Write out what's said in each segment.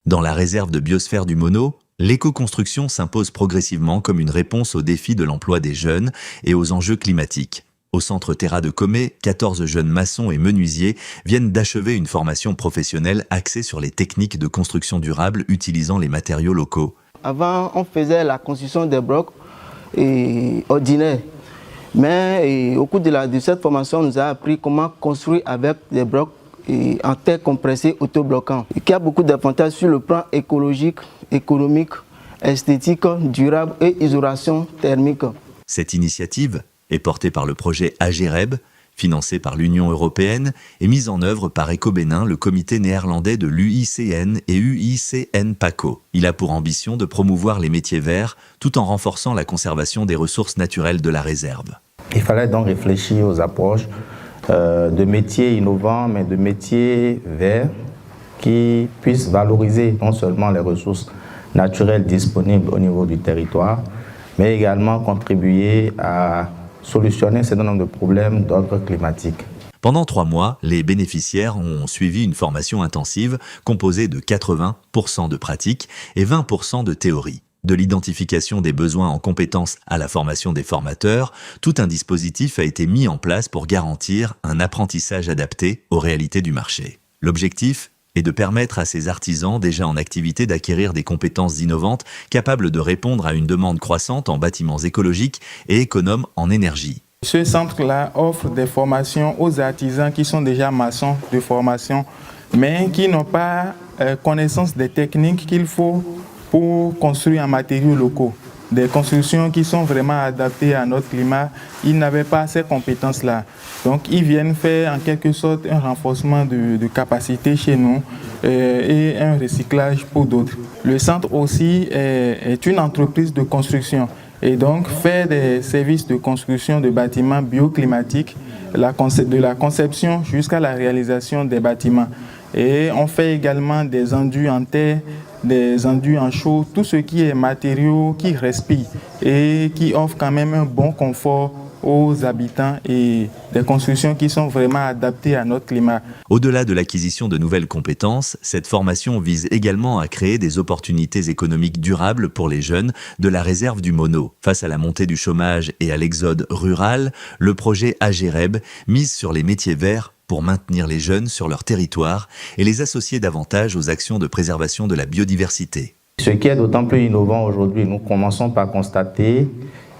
Dans la réserve de biosphère du Mono, l'éco-construction s'impose progressivement comme une réponse aux défis de l'emploi des jeunes et aux enjeux climatiques. Au centre Terra de Comé, 14 jeunes maçons et menuisiers viennent d'achever une formation professionnelle axée sur les techniques de construction durable utilisant les matériaux locaux. Avant, on faisait la construction des blocs ordinaires. Mais au cours de cette formation, on nous a appris comment construire avec des blocs en terre compressée autobloquants. Il y a beaucoup d'avantages sur le plan écologique, économique, esthétique, durable et isolation thermique. Cette initiative est portée par le projet AGREB, financé par l'Union européenne et mise en œuvre par EcoBénin, le comité néerlandais de l'UICN et UICN PACO. Il a pour ambition de promouvoir les métiers verts tout en renforçant la conservation des ressources naturelles de la réserve. Il fallait donc réfléchir aux approches de métiers innovants, mais de métiers verts qui puissent valoriser non seulement les ressources naturelles disponibles au niveau du territoire, mais également contribuer à solutionner un certain nombre de problèmes d'ordre climatique. Pendant 3 mois, les bénéficiaires ont suivi une formation intensive composée de 80% de pratique et 20% de théorie. De l'identification des besoins en compétences à la formation des formateurs, tout un dispositif a été mis en place pour garantir un apprentissage adapté aux réalités du marché. L'objectif est de permettre à ces artisans déjà en activité d'acquérir des compétences innovantes capables de répondre à une demande croissante en bâtiments écologiques et économes en énergie. Ce centre-là offre des formations aux artisans qui sont déjà maçons de formation, mais qui n'ont pas connaissance des techniques qu'il faut pour construire en matériaux locaux. Des constructions qui sont vraiment adaptées à notre climat, ils n'avaient pas ces compétences-là. Donc ils viennent faire en quelque sorte un renforcement de capacité chez nous et un recyclage pour d'autres. Le centre aussi est une entreprise de construction et donc fait des services de construction de bâtiments bioclimatiques, de la conception jusqu'à la réalisation des bâtiments. Et on fait également des enduits en terre, des enduits en chaux, tout ce qui est matériaux qui respirent et qui offrent quand même un bon confort aux habitants et des constructions qui sont vraiment adaptées à notre climat. Au-delà de l'acquisition de nouvelles compétences, cette formation vise également à créer des opportunités économiques durables pour les jeunes de la réserve du Mono. Face à la montée du chômage et à l'exode rural, le projet AGREB mise sur les métiers verts pour maintenir les jeunes sur leur territoire et les associer davantage aux actions de préservation de la biodiversité. Ce qui est d'autant plus innovant aujourd'hui, nous commençons par constater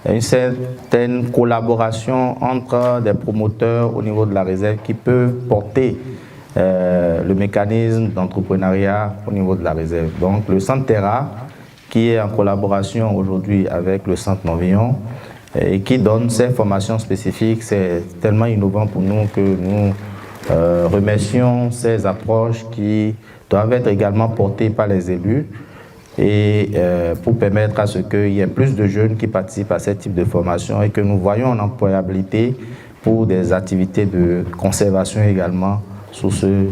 une certaine collaboration entre des promoteurs au niveau de la réserve qui peuvent porter le mécanisme d'entrepreneuriat au niveau de la réserve. Donc le centre Terra, qui est en collaboration aujourd'hui avec le centre Novillon et qui donne ces formations spécifiques, c'est tellement innovant pour nous que nous remercions ces approches qui doivent être également portées par les élus et pour permettre à ce qu'il y ait plus de jeunes qui participent à ce type de formation et que nous voyons en employabilité pour des activités de conservation également sur ce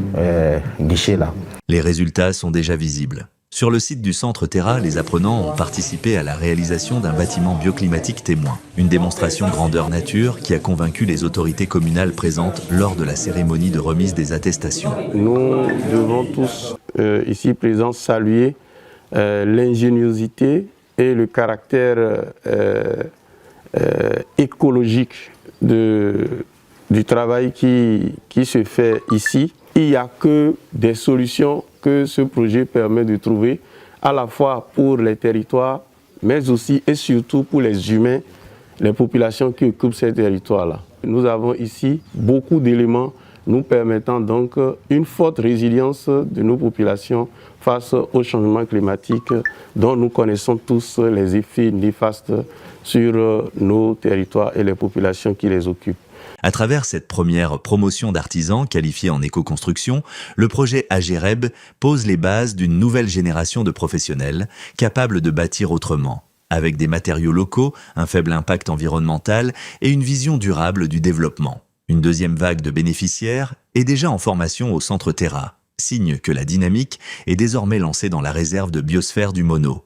guichet-là. Les résultats sont déjà visibles. Sur le site du centre Terra, les apprenants ont participé à la réalisation d'un bâtiment bioclimatique témoin. Une démonstration grandeur nature qui a convaincu les autorités communales présentes lors de la cérémonie de remise des attestations. Nous devons tous ici présents saluer l'ingéniosité et le caractère écologique du travail qui se fait ici. Il n'y a que des solutions que ce projet permet de trouver, à la fois pour les territoires, mais aussi et surtout pour les humains, les populations qui occupent ces territoires-là. Nous avons ici beaucoup d'éléments nous permettant donc une forte résilience de nos populations face au changement climatique dont nous connaissons tous les effets néfastes sur nos territoires et les populations qui les occupent. À travers cette première promotion d'artisans qualifiés en éco-construction, le projet AGREB pose les bases d'une nouvelle génération de professionnels capables de bâtir autrement, avec des matériaux locaux, un faible impact environnemental et une vision durable du développement. Une deuxième vague de bénéficiaires est déjà en formation au centre Terra, signe que la dynamique est désormais lancée dans la réserve de biosphère du Mono.